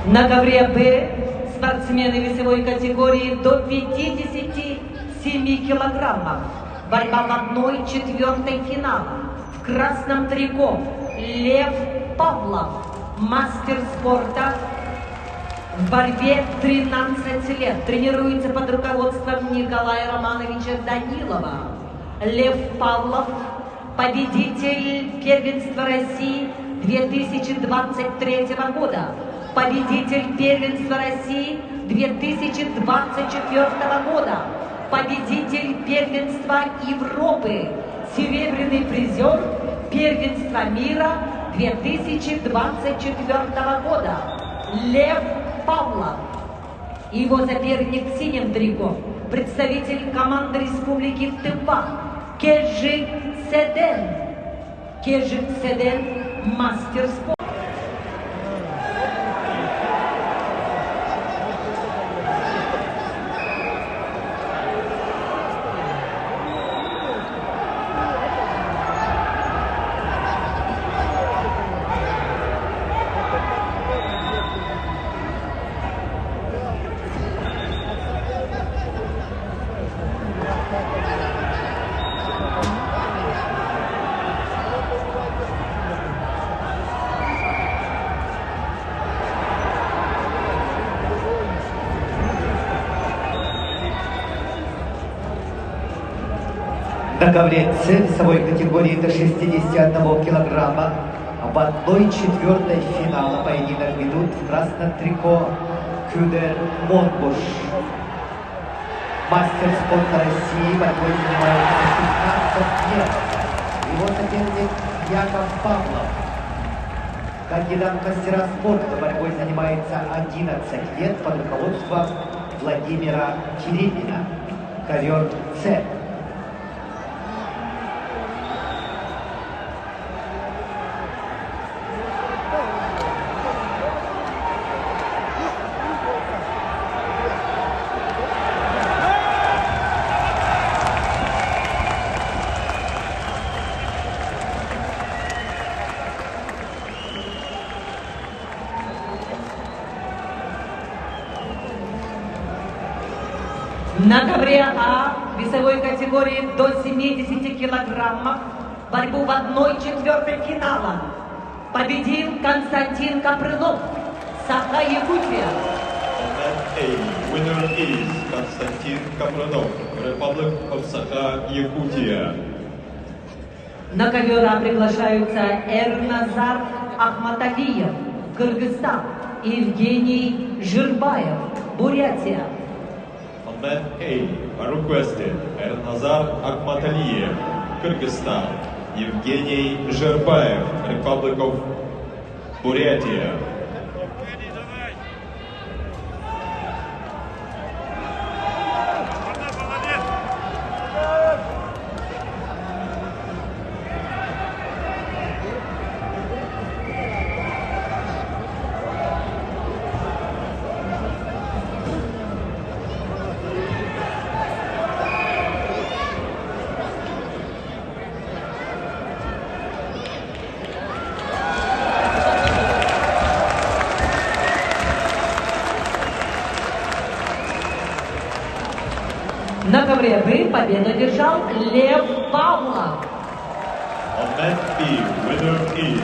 На ковре Б спортсмены весовой категории до 57 килограммов. Борьба в 1/4 финала. В красном трико Лев Павлов, мастер спорта. В борьбе 13 лет. Тренируется под руководством Николая Романовича Данилова. Лев Павлов, победитель первенства России 2023 года. Победитель первенства России 2024 года. Победитель первенства Европы. Серебряный призер первенства мира 2024 года. Лев Павлов. Его соперник в синем трико. Представитель команды Республики Тыва. Кежик Седен. Кежик Седен, мастер спорта. На ковре С весовой категории до 61 килограмма в 1/4 финала поединок ведут в красном трико Кюдер Монбуш. Мастер спорта России, борьбой занимается 16 лет. Его соперник Яков Павлов. Кандидат в мастера спорта борьбой занимается 11 лет под руководством Владимира Терепина. Ковер С. На ковре А весовой категории до 70 килограммов борьбу в 1/4 финала победил Константин Копрынов, Саха-Якутия. Winner is Konstantin Kapranov, Republic of Sakha-Yakutia. На ковер А приглашаются Эрназар Ахматалиев, Кыргызстан, и Евгений Жирбаев, Бурятия. On mat A are requested Ernazar Akhmataliyev, Kyrgyzstan, Evgeny Zherbaev, Republic of Buryatia. На ковре Б победу одержал Лев Павлов. On mat B, winner is